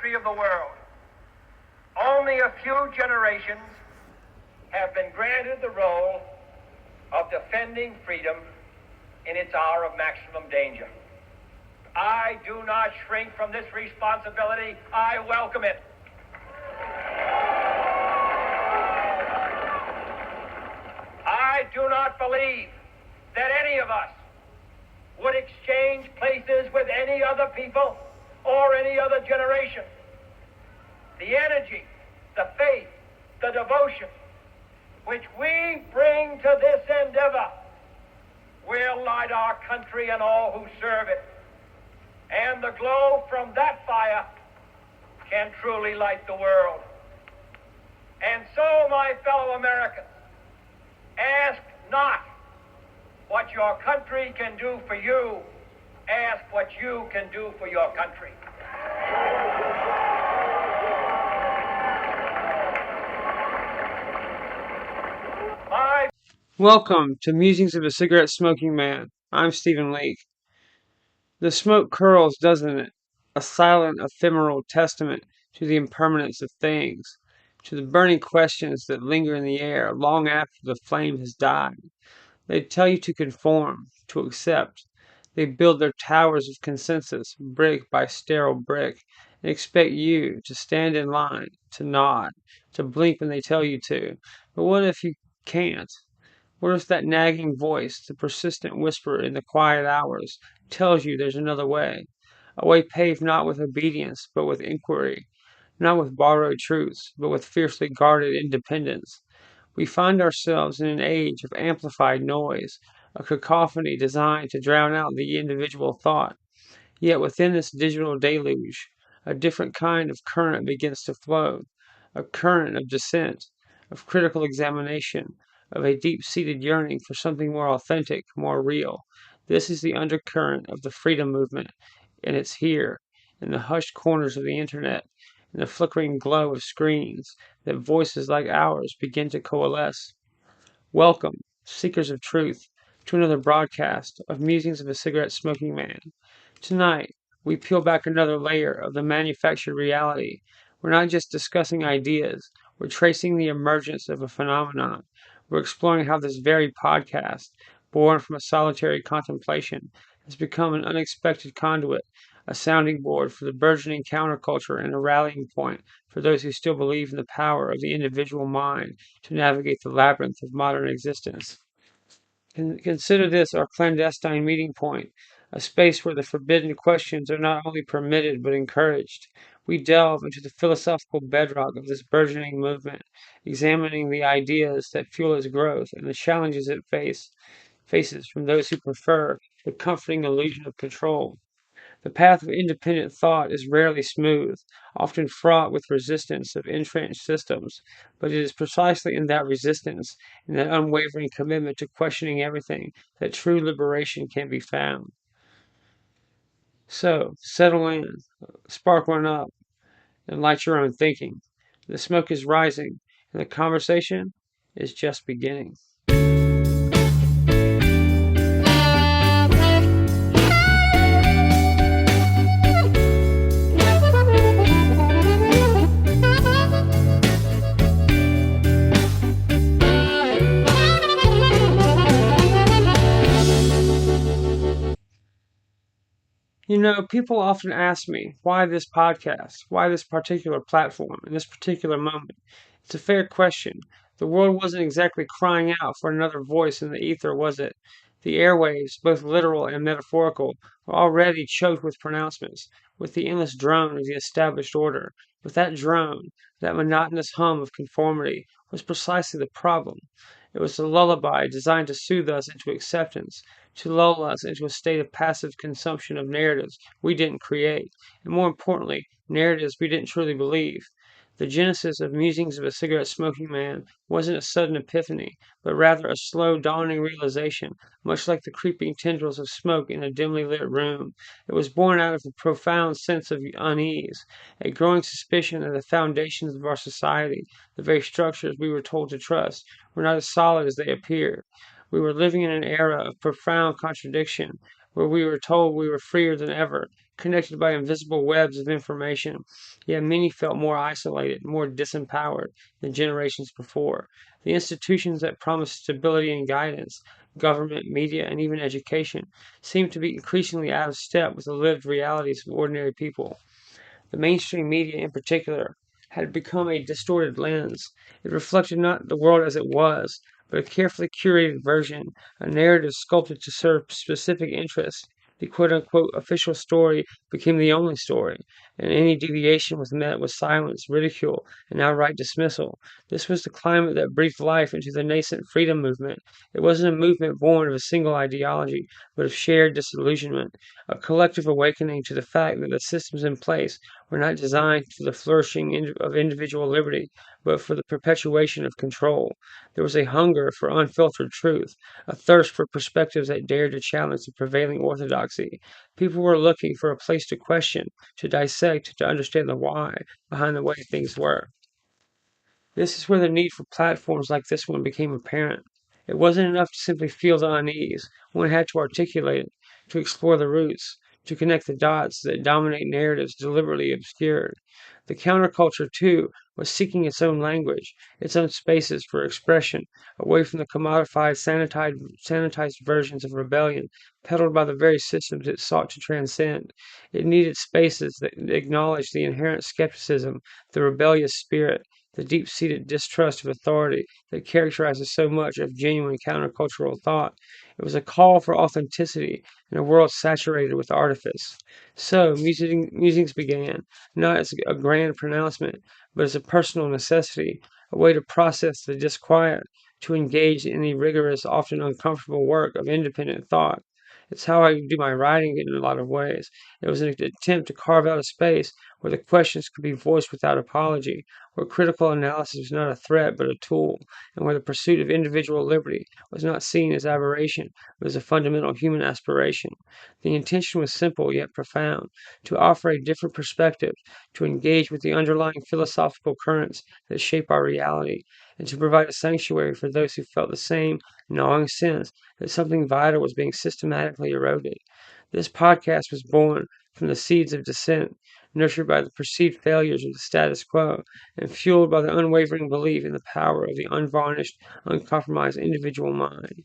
history of the world, only a few generations have been granted the role of defending freedom in its hour of maximum danger. I do not shrink from this responsibility. I welcome it. I do not believe that any of us would exchange places with any other people or any other generation. The energy, the faith, the devotion which we bring to this endeavor will light our country and all who serve it. And the glow from that fire can truly light the world. And so, my fellow Americans, ask not what your country can do for you, ask what you can do for your country. Welcome to Musings of a Cigarette Smoking Man. I'm Stephen Leake. The smoke curls, doesn't it? A silent, ephemeral testament to the impermanence of things, to the burning questions that linger in the air long after the flame has died. They tell you to conform, to accept. They build their towers of consensus, brick by sterile brick, and expect you to stand in line, to nod, to blink when they tell you to. But what if you can't? What if that nagging voice, the persistent whisper in the quiet hours, tells you there's another way? A way paved not with obedience, but with inquiry, not with borrowed truths, but with fiercely guarded independence. We find ourselves in an age of amplified noise, a cacophony designed to drown out the individual thought. Yet within this digital deluge, a different kind of current begins to flow, a current of dissent, of critical examination, of a deep-seated yearning for something more authentic, more real. This is the undercurrent of the freedom movement, and it's here, in the hushed corners of the internet, in the flickering glow of screens, that voices like ours begin to coalesce. Welcome, seekers of truth, to another broadcast of Musings of a Cigarette Smoking Man. Tonight, we peel back another layer of the manufactured reality. We're not just discussing ideas, we're tracing the emergence of a phenomenon. We're exploring how this very podcast, born from a solitary contemplation, has become an unexpected conduit, a sounding board for the burgeoning counterculture and a rallying point for those who still believe in the power of the individual mind to navigate the labyrinth of modern existence. Consider this our clandestine meeting point, a space where the forbidden questions are not only permitted but encouraged. We delve into the philosophical bedrock of this burgeoning movement, examining the ideas that fuel its growth and the challenges it faces from those who prefer the comforting illusion of control. The path of independent thought is rarely smooth, often fraught with resistance of entrenched systems, but it is precisely in that resistance, in that unwavering commitment to questioning everything, that true liberation can be found. So, settle in, spark one up, and light your own thinking. The smoke is rising, and the conversation is just beginning. You know, people often ask me, why this podcast? Why this particular platform in this particular moment? It's a fair question. The world wasn't exactly crying out for another voice in the ether, was it? The airwaves, both literal and metaphorical, were already choked with pronouncements, with the endless drone of the established order. But that drone, that monotonous hum of conformity, was precisely the problem. It was a lullaby designed to soothe us into acceptance, to lull us into a state of passive consumption of narratives we didn't create, and more importantly, narratives we didn't truly believe. The genesis of Musings of a Cigarette Smoking Man wasn't a sudden epiphany, but rather a slow dawning realization, much like the creeping tendrils of smoke in a dimly lit room. It was born out of a profound sense of unease, a growing suspicion that the foundations of our society, the very structures we were told to trust, were not as solid as they appeared. We were living in an era of profound contradiction, where we were told we were freer than ever, connected by invisible webs of information, yet many felt more isolated, more disempowered than generations before. The institutions that promised stability and guidance, government, media, and even education, seemed to be increasingly out of step with the lived realities of ordinary people. The mainstream media, in particular, had become a distorted lens. It reflected not the world as it was, but a carefully curated version, a narrative sculpted to serve specific interests. The quote unquote official story became the only story, and any deviation was met with silence, ridicule, and outright dismissal. This was the climate that breathed life into the nascent freedom movement. It wasn't a movement born of a single ideology, but of shared disillusionment, a collective awakening to the fact that the systems in place were not designed for the flourishing of individual liberty, but for the perpetuation of control. There was a hunger for unfiltered truth, a thirst for perspectives that dared to challenge the prevailing orthodoxy. People were looking for a place to question, to dissect, to understand the why behind the way things were. This is where the need for platforms like this one became apparent. It wasn't enough to simply feel the unease. One had to articulate it, to explore the roots, to connect the dots that dominate narratives deliberately obscured. The counterculture, too, was seeking its own language, its own spaces for expression, away from the commodified, sanitized versions of rebellion peddled by the very systems it sought to transcend. It needed spaces that acknowledged the inherent skepticism, the rebellious spirit, the deep-seated distrust of authority that characterizes so much of genuine countercultural thought. It was a call for authenticity in a world saturated with artifice. So, musings began, not as a grand pronouncement, but as a personal necessity, a way to process the disquiet, to engage in the rigorous, often uncomfortable work of independent thought. It's how I do my writing in a lot of ways. It was an attempt to carve out a space where the questions could be voiced without apology, where critical analysis was not a threat but a tool, and where the pursuit of individual liberty was not seen as aberration but as a fundamental human aspiration. The intention was simple yet profound, to offer a different perspective, to engage with the underlying philosophical currents that shape our reality, and to provide a sanctuary for those who felt the same gnawing sense that something vital was being systematically eroded. This podcast was born from the seeds of dissent, nurtured by the perceived failures of the status quo, and fueled by the unwavering belief in the power of the unvarnished, uncompromised individual mind.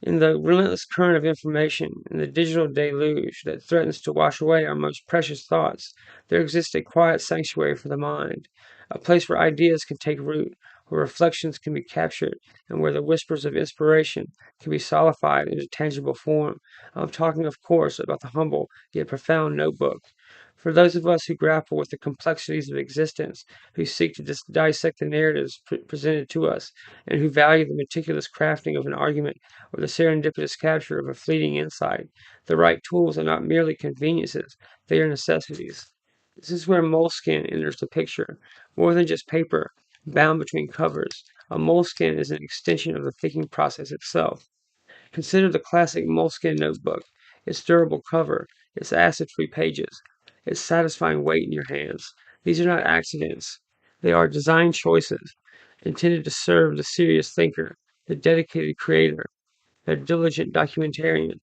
In the relentless current of information, in the digital deluge that threatens to wash away our most precious thoughts, there exists a quiet sanctuary for the mind, a place where ideas can take root, where reflections can be captured, and where the whispers of inspiration can be solidified into tangible form. I'm talking, of course, about the humble yet profound notebook. For those of us who grapple with the complexities of existence, who seek to dissect the narratives presented to us, and who value the meticulous crafting of an argument or the serendipitous capture of a fleeting insight, the right tools are not merely conveniences, they are necessities. This is where moleskin enters the picture. More than just paper, bound between covers, a moleskin is an extension of the thinking process itself. Consider the classic moleskin notebook, its durable cover, its acid-free pages, its satisfying weight in your hands. These are not accidents. They are design choices intended to serve the serious thinker, the dedicated creator, the diligent documentarian.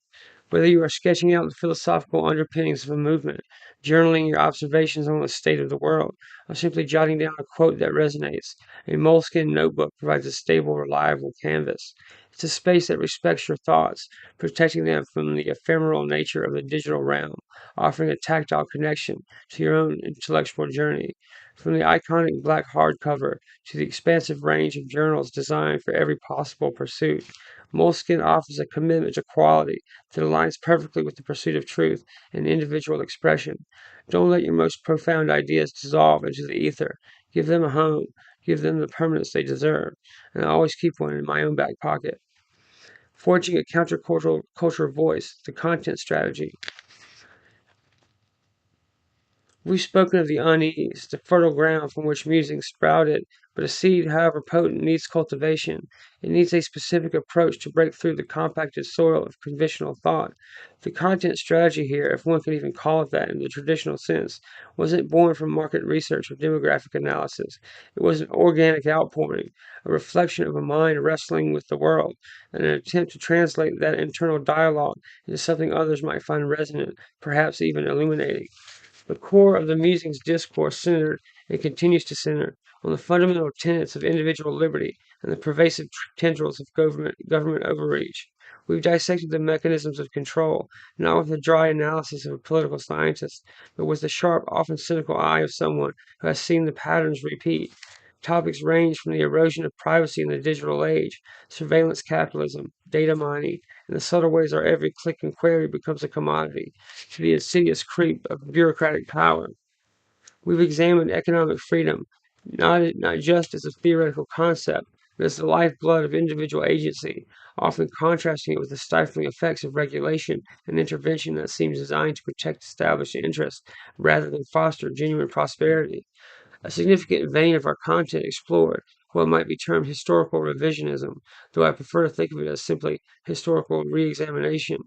Whether you are sketching out the philosophical underpinnings of a movement, journaling your observations on the state of the world, or simply jotting down a quote that resonates, a moleskin notebook provides a stable, reliable canvas. It's a space that respects your thoughts, protecting them from the ephemeral nature of the digital realm, offering a tactile connection to your own intellectual journey. From the iconic black hardcover to the expansive range of journals designed for every possible pursuit, Moleskin offers a commitment to quality that aligns perfectly with the pursuit of truth and individual expression. Don't let your most profound ideas dissolve into the ether. Give them a home. Give them the permanence they deserve. And I always keep one in my own back pocket. Forging a countercultural culture voice, the content strategy. We've spoken of the unease, the fertile ground from which musings sprouted, but a seed, however potent, needs cultivation. It needs a specific approach to break through the compacted soil of conventional thought. The content strategy here, if one could even call it that in the traditional sense, wasn't born from market research or demographic analysis. It was an organic outpouring, a reflection of a mind wrestling with the world, and an attempt to translate that internal dialogue into something others might find resonant, perhaps even illuminating. The core of the musings discourse centered and continues to center on the fundamental tenets of individual liberty and the pervasive tendrils of government overreach. We've dissected the mechanisms of control, not with the dry analysis of a political scientist, but with the sharp, often cynical eye of someone who has seen the patterns repeat. Topics range from the erosion of privacy in the digital age, surveillance capitalism, data mining, and the subtle ways our every click and query becomes a commodity, to the insidious creep of bureaucratic power. We've examined economic freedom not just as a theoretical concept, but as the lifeblood of individual agency, often contrasting it with the stifling effects of regulation and intervention that seems designed to protect established interests rather than foster genuine prosperity. A significant vein of our content explored what might be termed historical revisionism, though I prefer to think of it as simply historical re-examination.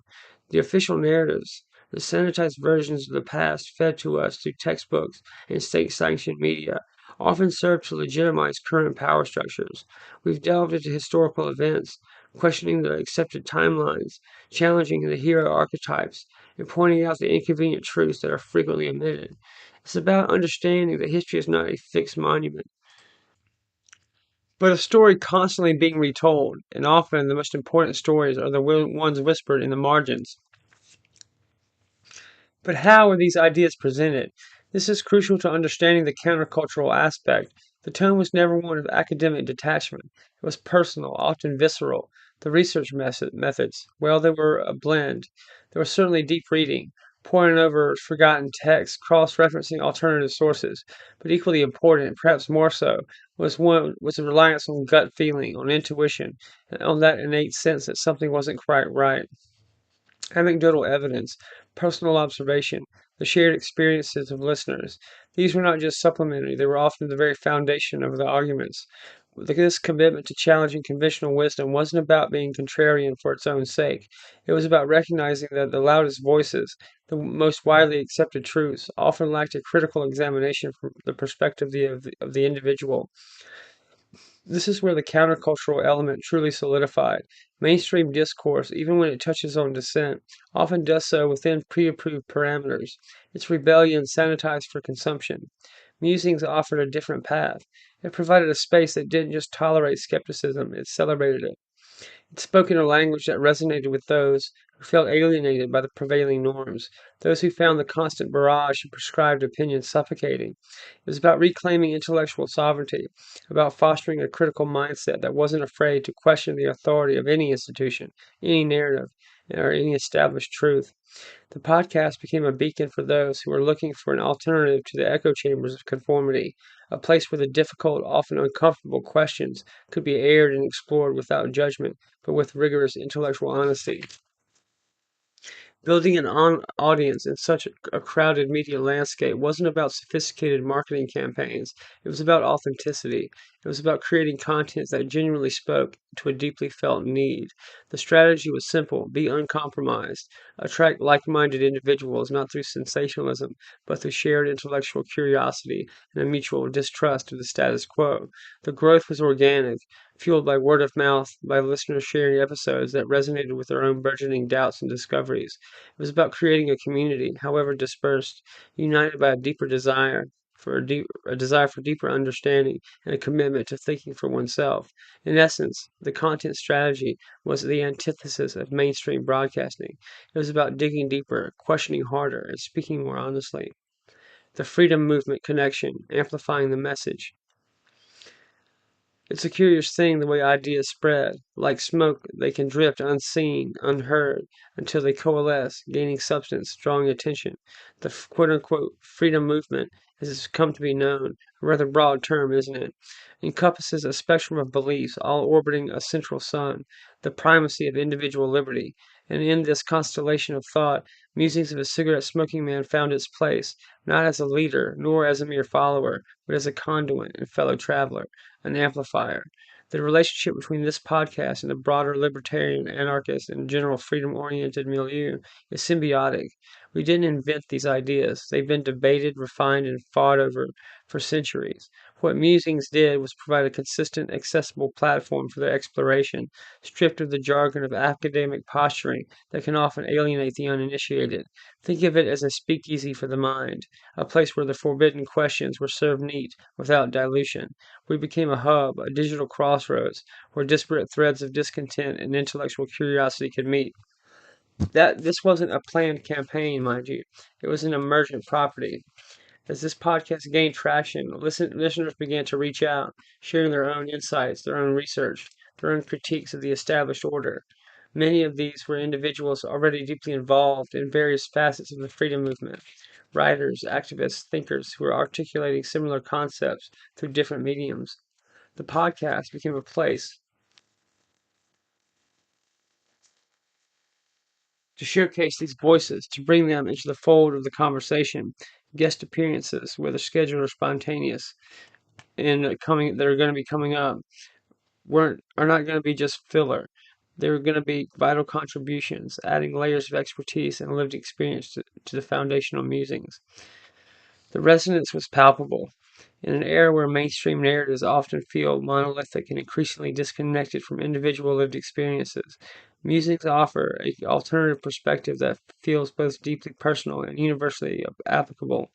The official narratives, the sanitized versions of the past fed to us through textbooks and state-sanctioned media, often serve to legitimize current power structures. We've delved into historical events, questioning the accepted timelines, challenging the hero archetypes, and pointing out the inconvenient truths that are frequently omitted. It's about understanding that history is not a fixed monument, but a story constantly being retold, and often the most important stories are the ones whispered in the margins. But how are these ideas presented? This is crucial to understanding the countercultural aspect. The tone was never one of academic detachment. It was personal, often visceral. The research methods, well, they were a blend. There was certainly deep reading, poring over forgotten texts, cross-referencing alternative sources. But equally important, perhaps more so, was the reliance on gut feeling, on intuition, and on that innate sense that something wasn't quite right. Anecdotal evidence, personal observation, the shared experiences of listeners. These were not just supplementary, they were often the very foundation of the arguments. This commitment to challenging conventional wisdom wasn't about being contrarian for its own sake. It was about recognizing that the loudest voices, the most widely accepted truths, often lacked a critical examination from the perspective of the individual. This is where the countercultural element truly solidified. Mainstream discourse, even when it touches on dissent, often does so within pre-approved parameters. Its rebellion sanitized for consumption. Musings offered a different path. It provided a space that didn't just tolerate skepticism, it celebrated it. It spoke in a language that resonated with those who felt alienated by the prevailing norms, those who found the constant barrage of prescribed opinion suffocating. It was about reclaiming intellectual sovereignty, about fostering a critical mindset that wasn't afraid to question the authority of any institution, any narrative, or any established truth. The podcast became a beacon for those who were looking for an alternative to the echo chambers of conformity, a place where the difficult, often uncomfortable questions could be aired and explored without judgment, but with rigorous intellectual honesty. Building an audience in such a crowded media landscape wasn't about sophisticated marketing campaigns. It was about authenticity. It was about creating content that genuinely spoke to a deeply felt need. The strategy was simple: be uncompromised. Attract like minded individuals not through sensationalism, but through shared intellectual curiosity and a mutual distrust of the status quo. The growth was organic, fueled by word of mouth, by listeners sharing episodes that resonated with their own burgeoning doubts and discoveries. It was about creating a community, however dispersed, united by a deeper desire a desire for deeper understanding and a commitment to thinking for oneself. In essence, the content strategy was the antithesis of mainstream broadcasting. It was about digging deeper, questioning harder, and speaking more honestly. The freedom movement connection, amplifying the message. It's a curious thing the way ideas spread. Like smoke, they can drift unseen, unheard, until they coalesce, gaining substance, drawing attention. The quote unquote freedom movement, as it's come to be known, a rather broad term, isn't it? Encompasses a spectrum of beliefs, all orbiting a central sun, the primacy of individual liberty. And in this constellation of thought, Musings of a Cigarette-Smoking Man found its place, not as a leader, nor as a mere follower, but as a conduit and fellow traveler, an amplifier. The relationship between this podcast and the broader libertarian, anarchist, and general freedom-oriented milieu is symbiotic. We didn't invent these ideas. They've been debated, refined, and fought over for centuries. What Musings did was provide a consistent, accessible platform for their exploration, stripped of the jargon of academic posturing that can often alienate the uninitiated. Think of it as a speakeasy for the mind, a place where the forbidden questions were served neat, without dilution. We became a hub, a digital crossroads, where disparate threads of discontent and intellectual curiosity could meet. That this wasn't a planned campaign, mind you. It was an emergent property. As this podcast gained traction, listeners began to reach out, sharing their own insights, their own research, their own critiques of the established order. Many of these were individuals already deeply involved in various facets of the freedom movement, writers, activists, thinkers who were articulating similar concepts through different mediums. The podcast became a place to showcase these voices, to bring them into the fold of the conversation. Guest appearances, whether scheduled or spontaneous, and coming that are going to be coming up, weren't are not going to be just filler. They're going to be vital contributions, adding layers of expertise and lived experience to the foundational musings. The resonance was palpable. In an era where mainstream narratives often feel monolithic and increasingly disconnected from individual lived experiences, musings offer an alternative perspective that feels both deeply personal and universally applicable.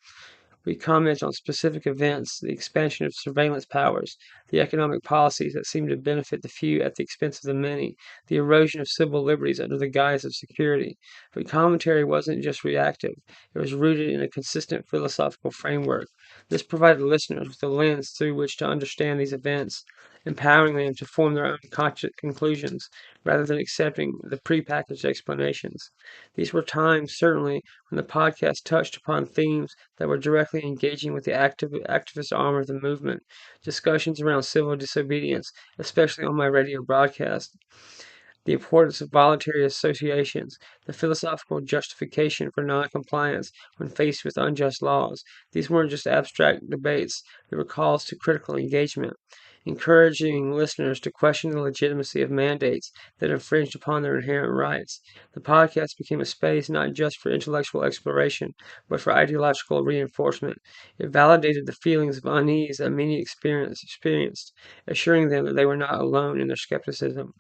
We comment on specific events, the expansion of surveillance powers, the economic policies that seem to benefit the few at the expense of the many, the erosion of civil liberties under the guise of security. But commentary wasn't just reactive, it was rooted in a consistent philosophical framework. This provided listeners with a lens through which to understand these events, empowering them to form their own conscious conclusions rather than accepting the prepackaged explanations. These were times, certainly, when the podcast touched upon themes that were directly engaging with the activist arm of the movement, discussions around civil disobedience, especially on my radio broadcast, the importance of voluntary associations, the philosophical justification for noncompliance when faced with unjust laws. These weren't just abstract debates, they were calls to critical engagement, encouraging listeners to question the legitimacy of mandates that infringed upon their inherent rights. The podcast became a space not just for intellectual exploration, but for ideological reinforcement. It validated the feelings of unease that many experienced, assuring them that they were not alone in their skepticism.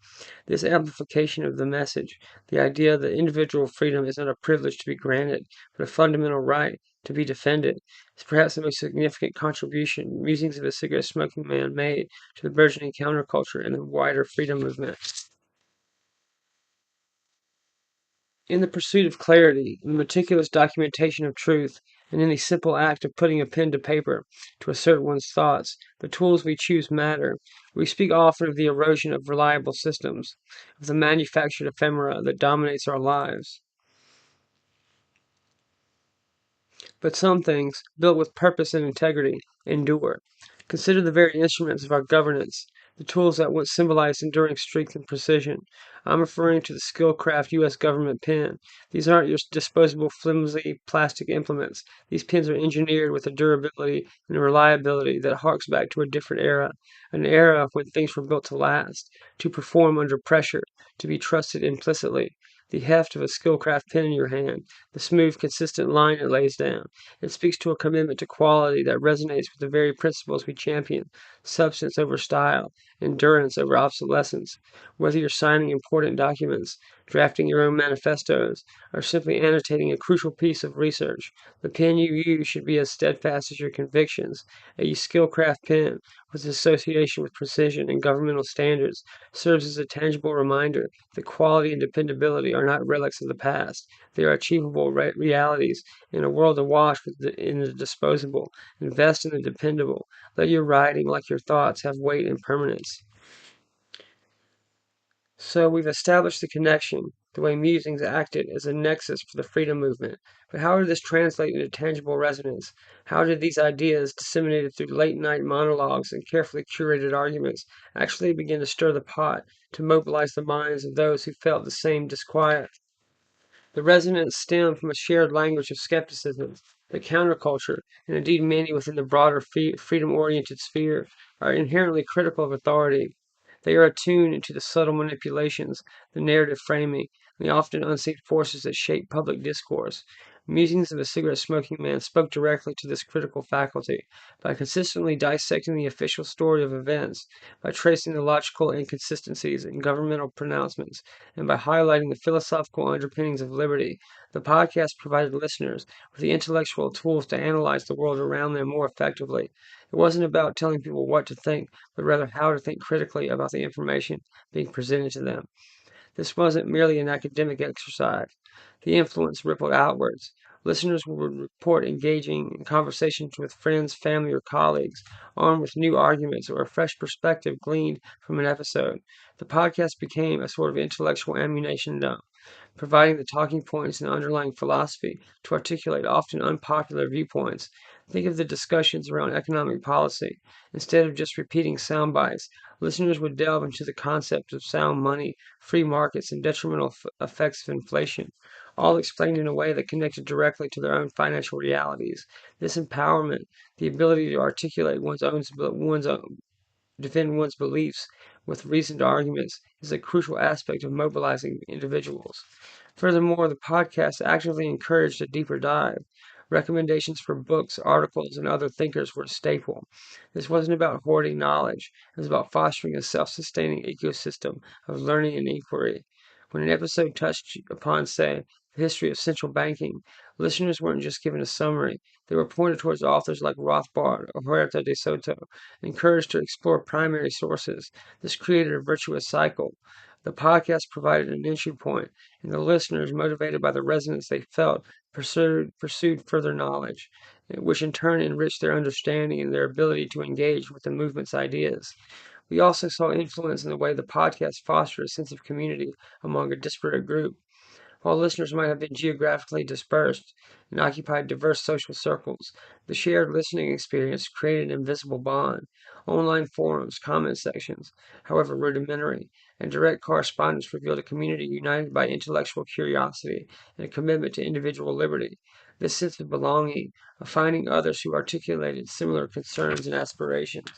This amplification of the message, the idea that individual freedom is not a privilege to be granted, but a fundamental right to be defended, is perhaps the most significant contribution Musings of a Cigarette-Smoking Man made to the burgeoning counterculture and the wider freedom movement. In the pursuit of clarity, in the meticulous documentation of truth, and in the simple act of putting a pen to paper to assert one's thoughts, the tools we choose matter. We speak often of the erosion of reliable systems, of the manufactured ephemera that dominates our lives. But some things, built with purpose and integrity, endure. Consider the very instruments of our governance, the tools that once symbolized enduring strength and precision. I'm referring to the Skillcraft U.S. government pen. These aren't your disposable, flimsy plastic implements. These pens are engineered with a durability and a reliability that harks back to a different era, an era when things were built to last, to perform under pressure, to be trusted implicitly. The heft of a Skillcraft pen in your hand, the smooth, consistent line it lays down. It speaks to a commitment to quality that resonates with the very principles we champion: substance over style, endurance over obsolescence. Whether you're signing important documents, drafting your own manifestos, or simply annotating a crucial piece of research, the pen you use should be as steadfast as your convictions. A Skillcraft pen, with association with precision and governmental standards, serves as a tangible reminder that quality and dependability are not relics of the past. They are achievable realities in a world awash in the disposable. Invest in the dependable. Let your writing, like your thoughts, have weight and permanence. So we've established the connection, the way musings acted as a nexus for the freedom movement. But how did this translate into tangible resonance? How did these ideas, disseminated through late-night monologues and carefully curated arguments, actually begin to stir the pot, to mobilize the minds of those who felt the same disquiet? The resonance stemmed from a shared language of skepticism. The counterculture, and indeed many within the broader freedom-oriented sphere, are inherently critical of authority. They are attuned to the subtle manipulations, the narrative framing, and the often unseen forces that shape public discourse. Musings of a cigarette smoking man spoke directly to this critical faculty by consistently dissecting the official story of events, by tracing the logical inconsistencies in governmental pronouncements, and by highlighting the philosophical underpinnings of liberty. The podcast provided listeners with the intellectual tools to analyze the world around them more effectively. It wasn't about telling people what to think, but rather how to think critically about the information being presented to them. This wasn't merely an academic exercise. The influence rippled outwards. Listeners would report engaging in conversations with friends, family, or colleagues, armed with new arguments or a fresh perspective gleaned from an episode. The podcast became a sort of intellectual ammunition dump, providing the talking points and underlying philosophy to articulate often unpopular viewpoints. Think of the discussions around economic policy. Instead of just repeating sound bites, listeners would delve into the concepts of sound money, free markets, and detrimental effects of inflation, all explained in a way that connected directly to their own financial realities. This empowerment, the ability to articulate one's own defend one's beliefs with reasoned arguments is a crucial aspect of mobilizing individuals. Furthermore, the podcast actively encouraged a deeper dive. Recommendations for books, articles, and other thinkers were a staple. This wasn't about hoarding knowledge, it was about fostering a self sustaining ecosystem of learning and inquiry. When an episode touched upon, say, the history of central banking, listeners weren't just given a summary, they were pointed towards authors like Rothbard or Huerta de Soto, encouraged to explore primary sources. This created a virtuous cycle. The podcast provided an entry point, and the listeners, motivated by the resonance they felt, pursued further knowledge, which in turn enriched their understanding and their ability to engage with the movement's ideas. We also saw influence in the way the podcast fostered a sense of community among a disparate group. While listeners might have been geographically dispersed and occupied diverse social circles, the shared listening experience created an invisible bond. Online forums, comment sections, however rudimentary, and direct correspondence revealed a community united by intellectual curiosity and a commitment to individual liberty. This sense of belonging, of finding others who articulated similar concerns and aspirations,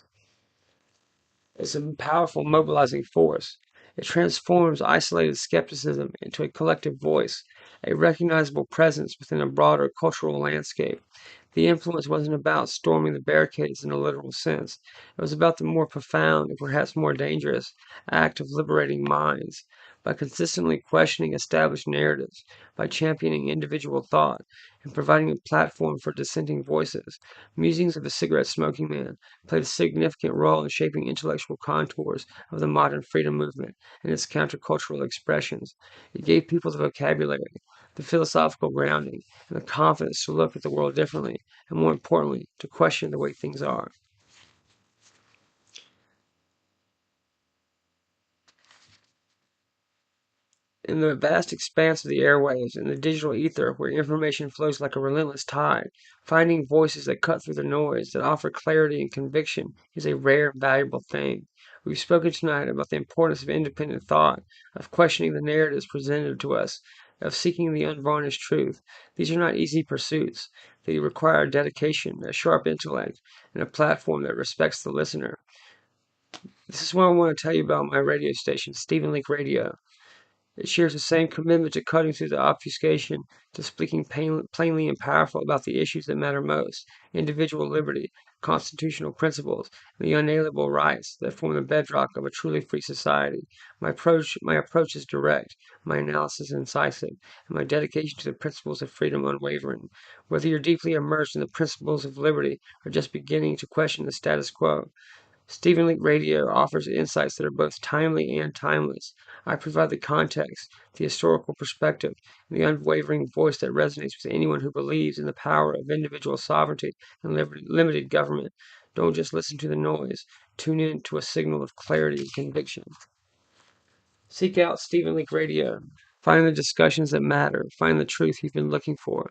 is a powerful mobilizing force. It transforms isolated skepticism into a collective voice, a recognizable presence within a broader cultural landscape. The influence wasn't about storming the barricades in a literal sense. It was about the more profound and perhaps more dangerous act of liberating minds. By consistently questioning established narratives, by championing individual thought, and providing a platform for dissenting voices, Musings of a Cigarette Smoking Man played a significant role in shaping intellectual contours of the modern freedom movement and its countercultural expressions. It gave people the vocabulary, the philosophical grounding, and the confidence to look at the world differently, and more importantly, to question the way things are. In the vast expanse of the airwaves and the digital ether where information flows like a relentless tide, finding voices that cut through the noise, that offer clarity and conviction, is a rare and valuable thing. We've spoken tonight about the importance of independent thought, of questioning the narratives presented to us, of seeking the unvarnished truth. These are not easy pursuits. They require dedication, a sharp intellect, and a platform that respects the listener. This is what I want to tell you about my radio station, Stephen Leak Radio. It shares the same commitment to cutting through the obfuscation, to speaking plainly and powerful about the issues that matter most: individual liberty, constitutional principles, and the unalienable rights that form the bedrock of a truly free society. My approach is direct, my analysis incisive, and my dedication to the principles of freedom unwavering. Whether you're deeply immersed in the principles of liberty or just beginning to question the status quo, Stephen Leak Radio offers insights that are both timely and timeless. I provide the context, the historical perspective, and the unwavering voice that resonates with anyone who believes in the power of individual sovereignty and limited government. Don't just listen to the noise. Tune in to a signal of clarity and conviction. Seek out Stephen Leak Radio. Find the discussions that matter. Find the truth you've been looking for.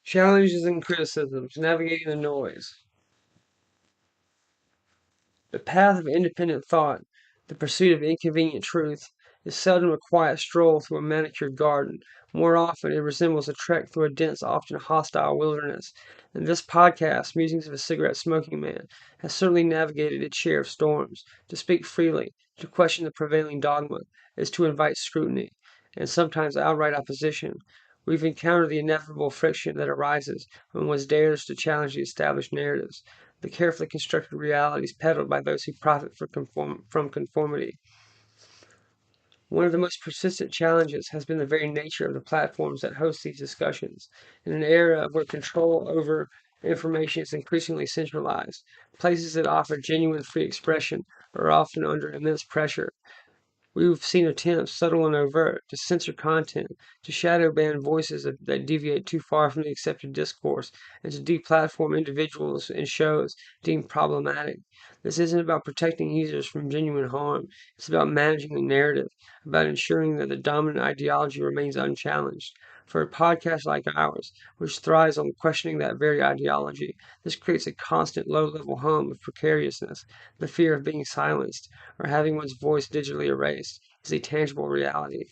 Challenges and criticisms, navigating the noise. The path of independent thought, the pursuit of inconvenient truth, is seldom a quiet stroll through a manicured garden. More often, it resembles a trek through a dense, often hostile wilderness. And this podcast, Musings of a Cigarette Smoking Man, has certainly navigated its share of storms. To speak freely, to question the prevailing dogma, is to invite scrutiny, and sometimes outright opposition. We've encountered the inevitable friction that arises when one dares to challenge the established narratives, the carefully constructed realities peddled by those who profit from conformity. One of the most persistent challenges has been the very nature of the platforms that host these discussions. In an era where control over information is increasingly centralized, places that offer genuine free expression are often under immense pressure. We've seen attempts, subtle and overt, to censor content, to shadow ban voices that deviate too far from the accepted discourse, and to deplatform individuals and shows deemed problematic. This isn't about protecting users from genuine harm. It's about managing the narrative, about ensuring that the dominant ideology remains unchallenged. For a podcast like ours, which thrives on questioning that very ideology, this creates a constant low-level hum of precariousness. The fear of being silenced, or having one's voice digitally erased, is a tangible reality.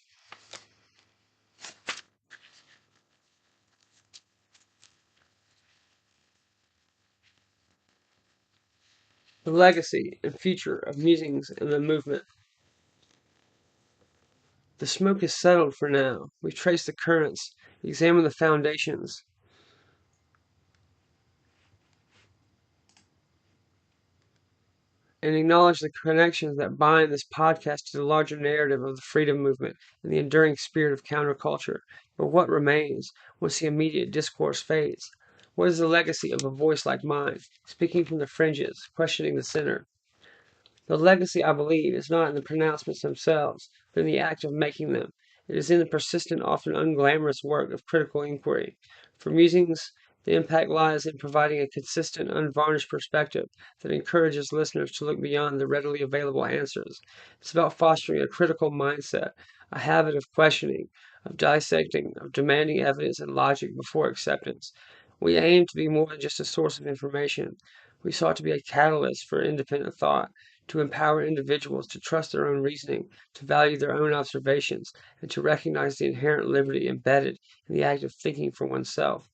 The legacy and future of musings in the movement. The smoke is settled for now. We trace the currents, examine the foundations, and acknowledge the connections that bind this podcast to the larger narrative of the freedom movement and the enduring spirit of counterculture. But what remains once the immediate discourse fades? What is the legacy of a voice like mine, speaking from the fringes, questioning the center? The legacy, I believe, is not in the pronouncements themselves, but in the act of making them. It is in the persistent, often unglamorous work of critical inquiry. For musings, the impact lies in providing a consistent, unvarnished perspective that encourages listeners to look beyond the readily available answers. It's about fostering a critical mindset, a habit of questioning, of dissecting, of demanding evidence and logic before acceptance. We aim to be more than just a source of information. We sought to be a catalyst for independent thought, to empower individuals to trust their own reasoning, to value their own observations, and to recognize the inherent liberty embedded in the act of thinking for oneself.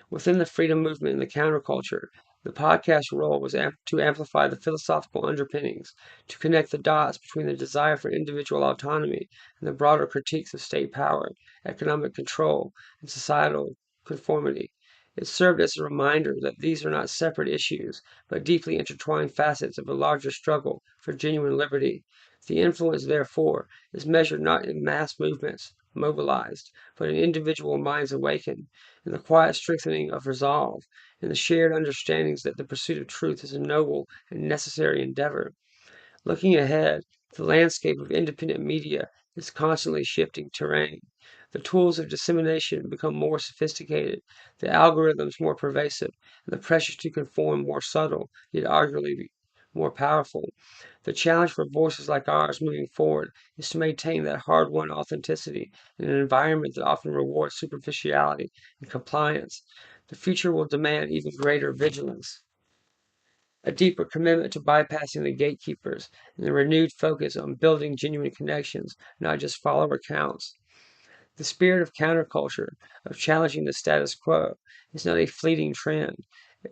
Within the freedom movement and the counterculture, the podcast role was to amplify the philosophical underpinnings, to connect the dots between the desire for individual autonomy and the broader critiques of state power, economic control, and societal conformity. It served as a reminder that these are not separate issues, but deeply intertwined facets of a larger struggle for genuine liberty. The influence, therefore, is measured not in mass movements mobilized, but in individual minds awakened, in the quiet strengthening of resolve, in the shared understandings that the pursuit of truth is a noble and necessary endeavor. Looking ahead, the landscape of independent media is constantly shifting terrain. The tools of dissemination become more sophisticated, the algorithms more pervasive, and the pressure to conform more subtle, yet arguably more powerful. The challenge for voices like ours moving forward is to maintain that hard-won authenticity in an environment that often rewards superficiality and compliance. The future will demand even greater vigilance, a deeper commitment to bypassing the gatekeepers, and a renewed focus on building genuine connections, not just follower counts. The spirit of counterculture, of challenging the status quo, is not a fleeting trend.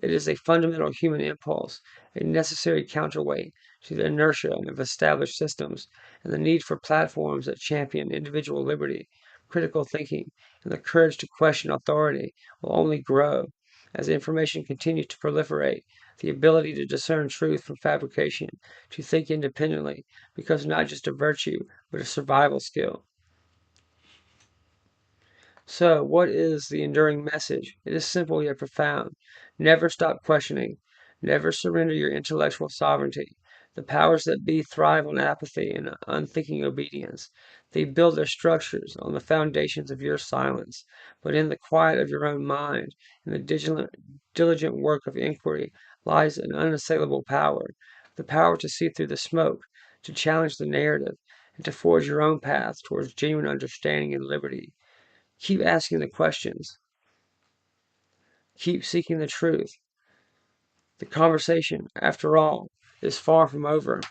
It is a fundamental human impulse, a necessary counterweight to the inertia of established systems, and the need for platforms that champion individual liberty, critical thinking, and the courage to question authority will only grow as information continues to proliferate. The ability to discern truth from fabrication, to think independently, becomes not just a virtue, but a survival skill. So, what is the enduring message? It is simple yet profound. Never stop questioning. Never surrender your intellectual sovereignty. The powers that be thrive on apathy and unthinking obedience. They build their structures on the foundations of your silence. But in the quiet of your own mind, in the diligent work of inquiry, lies an unassailable power. The power to see through the smoke, to challenge the narrative, and to forge your own path towards genuine understanding and liberty. Keep asking the questions. Keep seeking the truth. The conversation, after all, is far from over.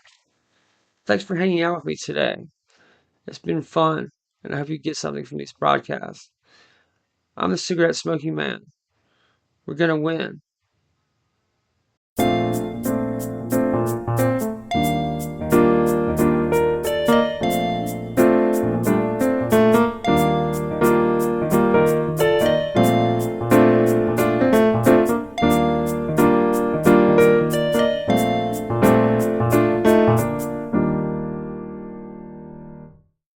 Thanks for hanging out with me today. It's been fun, and I hope you get something from these broadcasts. I'm the cigarette smoking man. We're going to win.